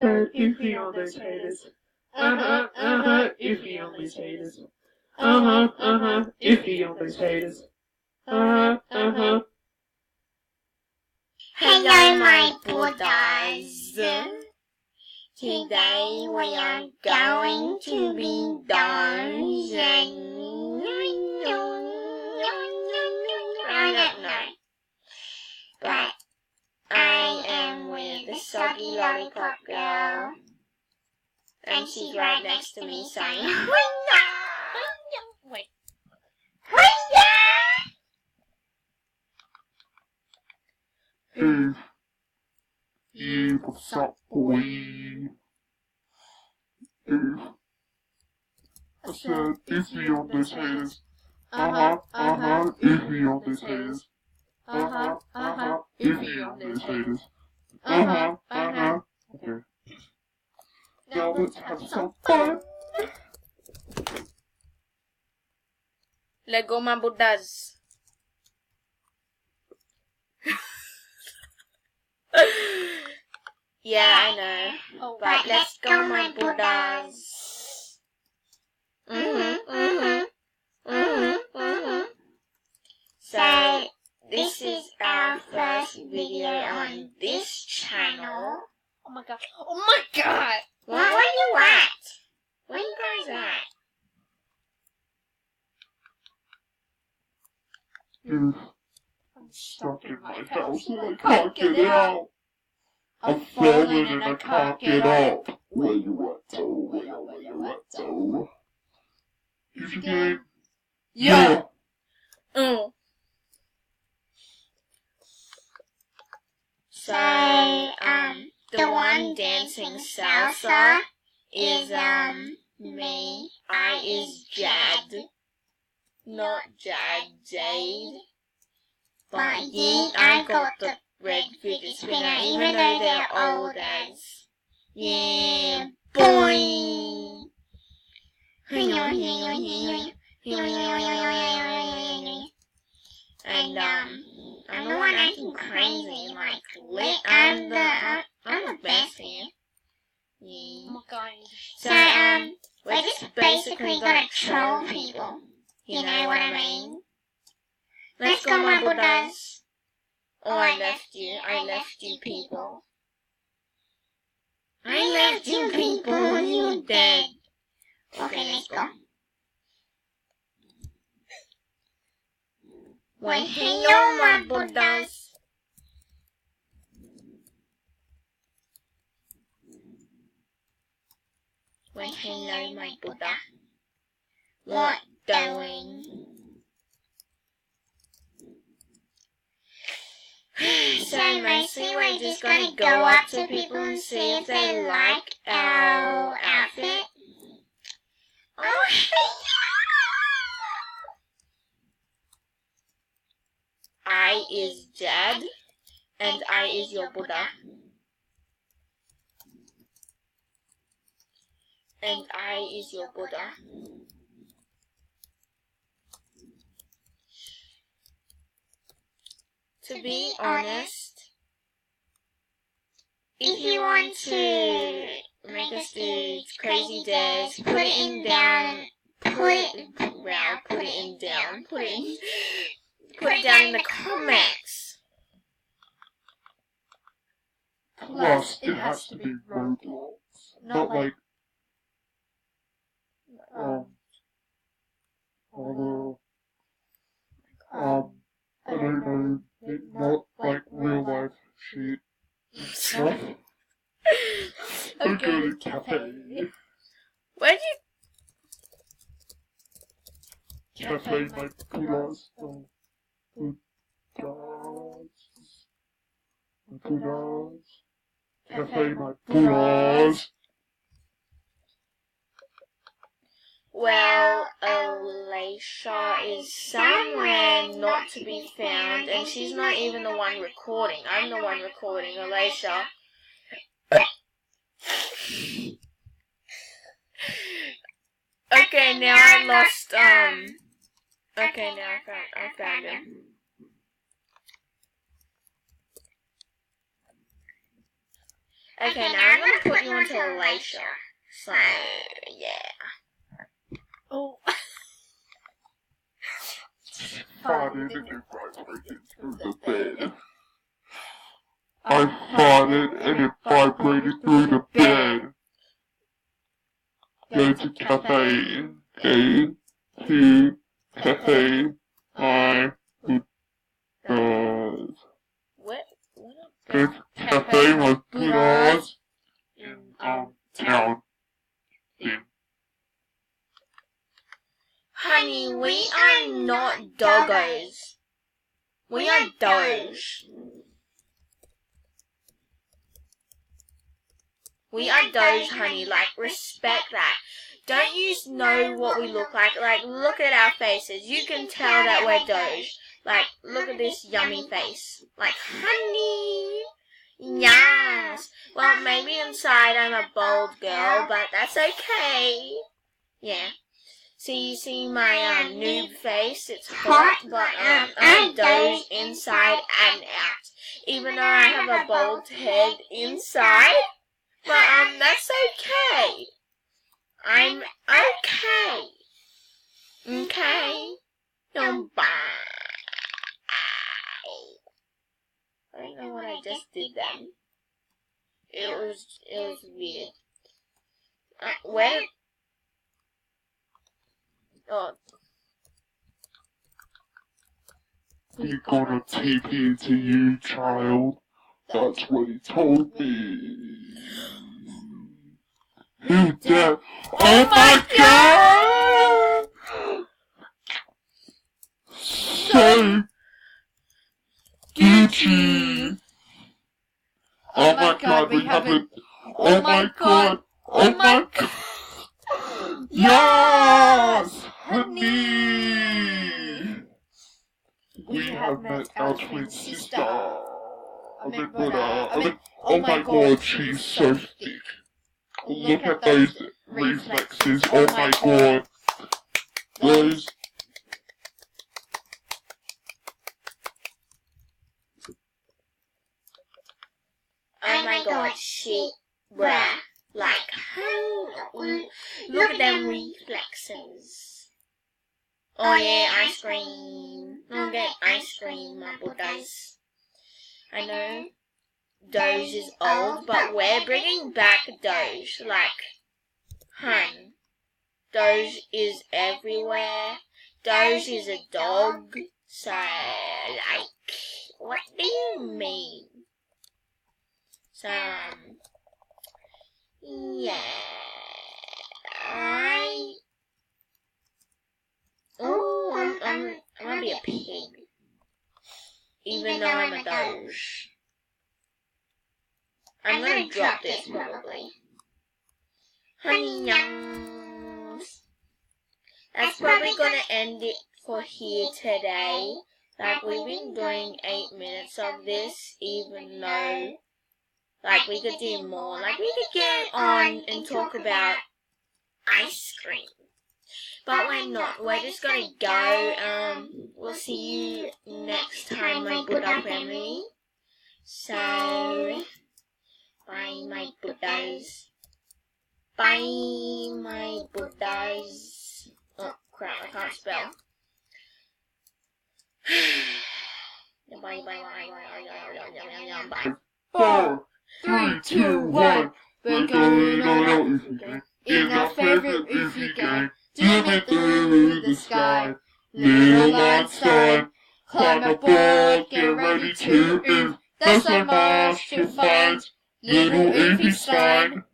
If he only haters. If he only haters. If he only haters. Hello, my Buddhas. Today we are going to be dancing. I don't know, but I am with the soggy lollipop girl, and she's right next to me saying, wait. Hey, what's up, boy? I said, if he on this haters. If he on this haters. If he on this haters. Okay. Now let's have some fun. Let go, my Buddhas. Yeah, I know. But let's go, my Buddhas. So, this is our first video on this channel. Oh my god. Oh my god! Where are you at? Where you guys at? I'm stuck in my house and I can't get out. I'm falling and I can't get up. Where you at, though? Where you at, though? Easy game? Yeah. So, the one dancing salsa is, me. I is Jad. Not Jade. But yeah, I got the red fidget spinner, even though they're old as. Yeah, boy! And, I'm the one acting crazy, like, lit. I'm the best here. Yeah. Oh my god. So, we're just basically gonna troll people. You know what I mean? Let's go, my Buddhas. Oh, I left you people. I left you people, you're dead. Okay, let's go. Why, hello, my Buddhas. Why, hello, my Buddha. What doing? So mostly we're just gonna go up to people and see if they like our outfit. Oh, I is Jad, and I is your Buddha. And I is your Buddha. To be honest, if you want to make us do crazy dares, put it in down in the comments. Plus, it has to be Roblox. Not like, I don't know, not like real life shit. Stuff. I go to cafe. Where'd you... Cafe, my Buddhas. Cafe, my Buddhas. Well, Alicia is somewhere not to be found, and she's not even the one recording. I'm the one recording Alicia. Okay, now I lost, okay, now I found him. Okay, now I'm gonna put you onto Alicia. So, yeah. Oh. Farted and it vibrated through the bed. I farted and it vibrated through the bed. Go to cafe, go to cafe, I would What? go to cafe with good odds in town. Honey, we are not doggos. We are doge. We are doge, honey. Like, respect that. Don't you know what we look like? Like, look at our faces. You can tell that we're doge. Like, look at this yummy face. Like, honey. Yes. Well, maybe inside I'm a bold girl, but that's okay. Yeah. See, you see my noob face? It's hot, but I'm doge inside and out. Even though I have a bald head inside, but that's okay. I'm okay. Okay? Don't bye. I don't know what I just did then. It was weird. Where? Oh. We're gonna TP to you, child. That's what he told me. Who dare? Oh my god! So Gucci. Oh my god, we haven't. Oh my god. Oh my god. Yes, honey. We have met our twin sister. I mean, brother. Oh my god, she's so thick. Look at those reflexes. Oh my god. Those. Oh my god, shit, bruh. Like, look at them reflexes. Oh yeah, ice cream. I'll get ice cream, my butters. I know Doge is old, but we're bringing back Doge. Like, hun, Doge is everywhere. Doge is a dog. So, like, what do you mean? So, yeah, I'm gonna be a pig, even though I'm a doge. I'm gonna drop this probably. Honey yums. That's probably gonna end it for here today. Like, we've been doing 8 minutes of this, even though, like, we could do more. Like, we could get on and talk about ice cream. But we're not. We're just gonna go. We'll see you next time, my Buddha family. So, bye, my Buddhas. Bye, my Buddhas. Oh, crap, I can't spell. Bye, bye, bye, bye. 4, 3, 2, 1. We're going on a Oofy game. In our favorite Oofy game. Zooming through the sky. Little Einstein. Climb aboard, get ready to oof. There's so much to find. Little Oofy Stein.